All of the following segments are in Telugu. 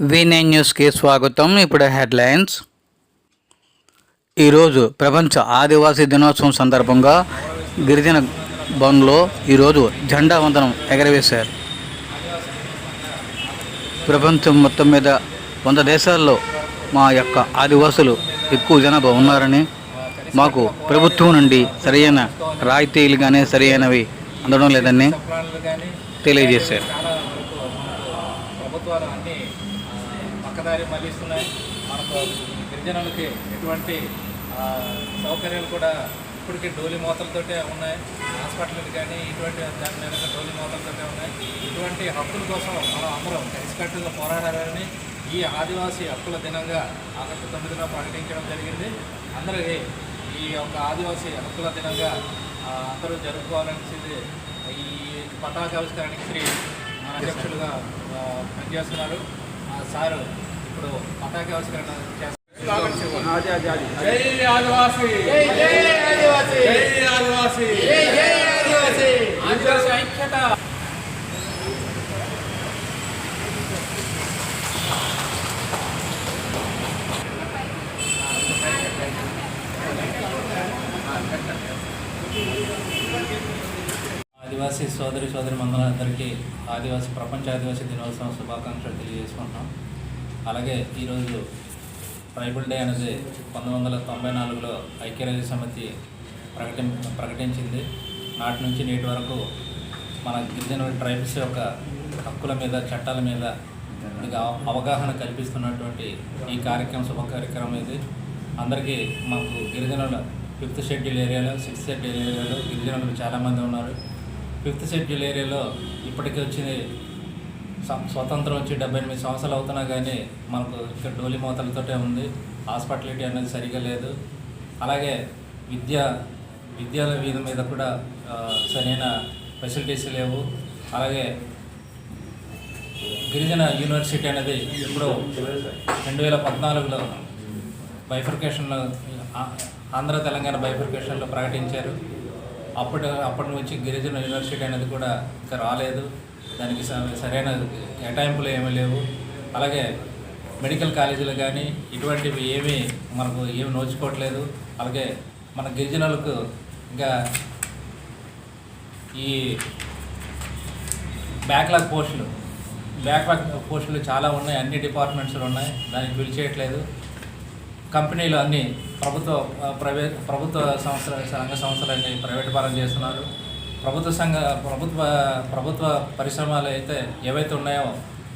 V9 న్యూస్కి స్వాగతం. ఇప్పుడు హెడ్లైన్స్. ఈరోజు ప్రపంచ ఆదివాసీ దినోత్సవం సందర్భంగా గిరిజన భవన్లో ఈరోజు జెండా వందనం ఎగరవేశారు. ప్రపంచం మొత్తం మీద 100 దేశాల్లో మా యొక్క ఆదివాసులు ఎక్కువ జనాభా ఉన్నారని, మాకు ప్రభుత్వం నుండి సరైన రాయితీలు కానీ సరైనవి అందడం లేదని తెలియజేశారు. ప్రభుత్వాలు అన్నీ పక్కదారి మళ్ళిస్తున్నాయి. మనకు గిరిజనులకి ఎటువంటి సౌకర్యాలు కూడా ఇప్పటికీ డోలి మోతలతోటే ఉన్నాయి. హాస్పిటల్కి కానీ ఇటువంటి దాని మీద డోలి మోతలతోటే ఉన్నాయి. ఇటువంటి హక్కుల కోసం మనం అందరం కలిసికట్టుగా పోరాడాలని ఈ ఆదివాసీ హక్కుల దినంగా ఆగస్టు 9న ప్రకటించడం జరిగింది. అందరికీ ఈ యొక్క ఆదివాసీ హక్కుల దినంగా అందరూ జరుపుకోవాలనేది ఈ పతాకావిష్కరణకి శ్రీ అధ్యక్షులుగా పనిచేస్తున్నారు. సారు ఇప్పుడు పతాకావిష్కరణ చేస్తారు. ఐక్యత. ఆదివాసీ సోదరి మండలందరికీ ప్రపంచ ఆదివాసీ దినోత్సవం శుభాకాంక్షలు తెలియజేసుకుంటున్నాం. అలాగే ఈరోజు ట్రైబల్ డే అనేది 1994లో ఐక్యరాజ్య సమితి ప్రకటించింది. నాటి నుంచి నేటి వరకు మన గిరిజన ట్రైబ్స్ యొక్క హక్కుల మీద, చట్టాల మీద అవగాహన కల్పిస్తున్నటువంటి ఈ శుభ కార్యక్రమం ఇది. అందరికీ మాకు గిరిజనుల 5th షెడ్యూల్ ఏరియాలో, 6th షెడ్యూల్ ఏరియాలో గిరిజనులు చాలామంది ఉన్నారు. 5th షెడ్యూల్ ఏరియాలో ఇప్పటికీ వచ్చింది స్వతంత్రం వచ్చి 78 సంవత్సరాలు అవుతున్నా కానీ మనకు ఇక్కడ డోలి మోతలతోటే ఉంది. హాస్పిటాలిటీ అనేది సరిగా లేదు. అలాగే విద్యల మీద కూడా సరైన ఫెసిలిటీస్ లేవు. అలాగే గిరిజన యూనివర్సిటీ అనేది ఇప్పుడు 2014లో బైఫర్కేషన్లో ఆంధ్ర తెలంగాణ బైఫర్కేషన్లో ప్రకటించారు. అప్పటి నుంచి గిరిజన యూనివర్సిటీ అనేది కూడా ఇంకా రాలేదు. దానికి సరైన కేటాయింపులు ఏమీ లేవు. అలాగే మెడికల్ కాలేజీలు కానీ ఇటువంటివి మనకు ఏమి నోచుకోవట్లేదు. అలాగే మన గిరిజనులకు ఇంకా ఈ బ్యాక్లాగ్ పోస్టులు చాలా ఉన్నాయి. అన్ని డిపార్ట్మెంట్స్లో ఉన్నాయి. దానికి ఫిల్ చేయట్లేదు. కంపెనీలు అన్నీ ప్రభుత్వ రంగ సంస్థలన్నీ ప్రైవేట్ పరం చేస్తున్నారు. ప్రభుత్వ పరిశ్రమలు అయితే ఏవైతే ఉన్నాయో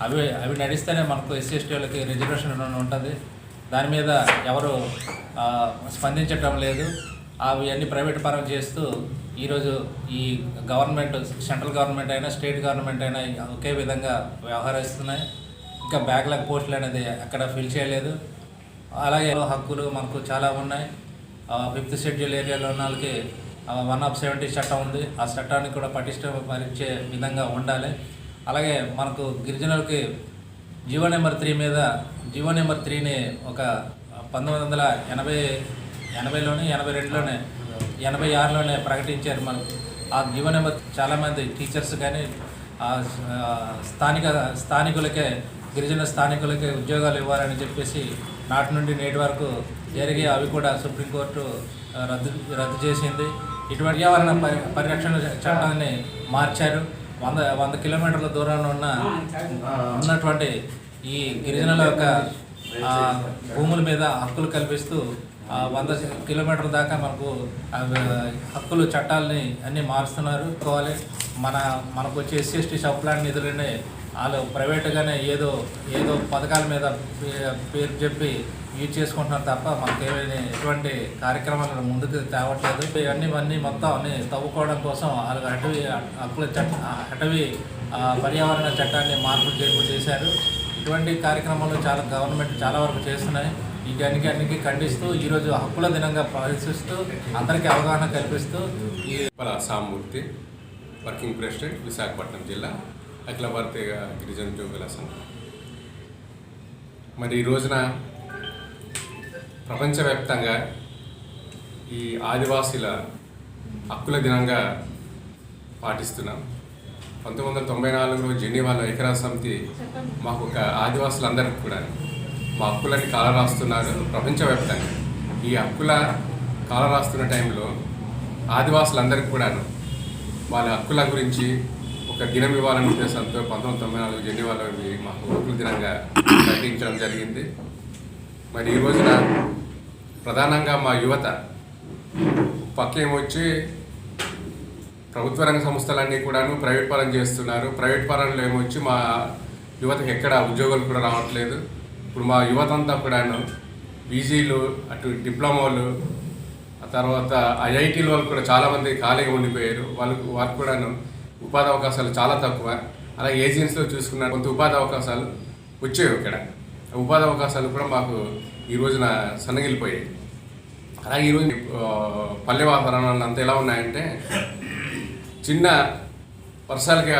అవి నడిస్తేనే మనకు SC/ST వాళ్ళకి రిజర్వేషన్ ఉంటుంది. దాని మీద ఎవరు స్పందించటం లేదు. అవి అన్నీ ప్రైవేట్ పరం చేస్తూ ఈరోజు ఈ గవర్నమెంట్, సెంట్రల్ గవర్నమెంట్ అయినా స్టేట్ గవర్నమెంట్ అయినా ఒకే విధంగా వ్యవహరిస్తున్నాయి. ఇంకా బ్యాక్లాగ్ పోస్టులు అనేది అక్కడ ఫిల్ చేయలేదు. అలాగే హక్కులు మనకు చాలా ఉన్నాయి. 5th షెడ్యూల్ ఏరియాలో ఉన్న వాళ్ళకి 1/70 చట్టం ఉంది. ఆ చట్టాన్ని కూడా పటిష్టపరిచే విధంగా ఉండాలి. అలాగే మనకు గిరిజనులకి జీవో నెంబర్ 3ని ఒక 1980లోనే 82లోనే 86లోనే ప్రకటించారు. మనకు ఆ జీవో నెంబర్ చాలామంది టీచర్స్ కానీ స్థానికులకే గిరిజన స్థానికులకే ఉద్యోగాలు ఇవ్వాలని చెప్పేసి నాటి నుండి నేటి వరకు జరిగి అవి కూడా సుప్రీంకోర్టు రద్దు చేసింది. ఇటువంటి పర్యావరణ పరిరక్షణ చట్టాన్ని మార్చారు. 100 కిలోమీటర్ల దూరంలో ఉన్నటువంటి ఈ గిరిజనుల యొక్క భూముల మీద హక్కులు కల్పిస్తూ 100 కిలోమీటర్ల దాకా మనకు హక్కులు చట్టాలని అన్నీ మారుస్తున్నారు. మనకు వచ్చే SC/ST సబ్ ప్లాన్ నిధులని వాళ్ళు ప్రైవేట్గానే ఏదో పథకాల మీద పేరు చెప్పి యూజ్ చేసుకుంటున్నారు తప్ప మనకేమైనా ఎటువంటి కార్యక్రమాలను ముందుకు తేవట్లేదు. ఇవన్నీ మొత్తం తవ్వుకోవడం కోసం వాళ్ళు అటవీ పర్యావరణ చట్టాన్ని మార్పులు చేశారు. ఇటువంటి కార్యక్రమాలు గవర్నమెంట్ చాలా వరకు చేస్తున్నాయి. అన్నిటికీ ఖండిస్తూ ఈరోజు హక్కుల దినంగా ప్రదర్శిస్తూ అందరికీ అవగాహన కల్పిస్తూ సామూర్తి, వర్కింగ్ ప్రెసిడెంట్, విశాఖపట్నం జిల్లా అఖిల భారతీయ గిరిజన ఉద్యోగుల సంఘం. మరి ఈ రోజున ప్రపంచవ్యాప్తంగా ఈ ఆదివాసీల హక్కుల దినంగా పాటిస్తున్నాం. 1994లో జెనీవాలో ఐక్యరాజ్య సమితి మాకు ఒక ఆదివాసులందరికీ కూడా మా హక్కులని కాలరాస్తున్నారు ప్రపంచవ్యాప్తంగా. ఈ హక్కుల కాలరాస్తున్న టైంలో ఆదివాసులందరికీ కూడాను వాళ్ళ హక్కుల గురించి ఒక దినం ఇవ్వాలనే ఉద్దేశంతో 1994 జెనీవాలో మాకు హక్కుల దినంగా ప్రకటించడం జరిగింది. మరి ఈ రోజున ప్రధానంగా మా యువత పక్కేమొచ్చి ప్రభుత్వ రంగ సంస్థలన్నీ కూడాను ప్రైవేట్ పరం చేస్తున్నారు. ప్రైవేట్ పరంలో ఏమొచ్చి మా యువతకు ఎక్కడ ఉద్యోగాలు కూడా రావట్లేదు. ఇప్పుడు మా యువత అంతా కూడాను పీజీలు, అటు డిప్లొమాలు, ఆ తర్వాత ఐఐటీల వాళ్ళు కూడా చాలామంది ఖాళీగా ఉండిపోయారు. వారికి కూడాను ఉపాధి అవకాశాలు చాలా తక్కువ. అలాగే ఏజెన్సీలో చూసుకున్న కొంత ఉపాధి అవకాశాలు వచ్చేవి. ఇక్కడ ఉపాధి అవకాశాలు కూడా మాకు ఈ రోజున సన్నగిలిపోయాయి. అలాగే ఈరోజు పల్లె వాతావరణాలు అంతా ఎలా ఉన్నాయంటే చిన్న వర్షాలకి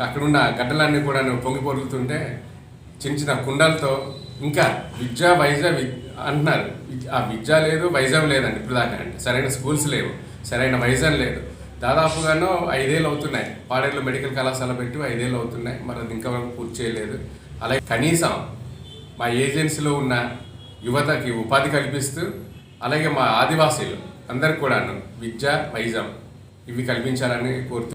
అక్కడున్న గడ్డలన్నీ కూడా పొంగి పొరుగుతుంటే చిన్న చిన్న కుండలతో ఇంకా వైజాగ్ అంటున్నారు. ఆ విద్య లేదు, వైజాగ్ లేదండి ఇప్పుడు దాకా. అంటే సరైన స్కూల్స్ లేవు, సరైన వైజాగ్ లేదు. దాదాపుగాను 5 ఏళ్ళు అవుతున్నాయి. పాడేరులో మెడికల్ కళాశాల పెట్టి 5 ఏళ్ళు అవుతున్నాయి. మరి అది ఇంకా పూర్తి చేయలేదు. అలాగే కనీసం మా ఏజెన్సీలో ఉన్న యువతకి ఉపాధి కల్పిస్తూ, అలాగే మా ఆదివాసీలు అందరికి కూడాను విద్య, వైజాగ్ ఇవి కల్పించాలని కోరుతూ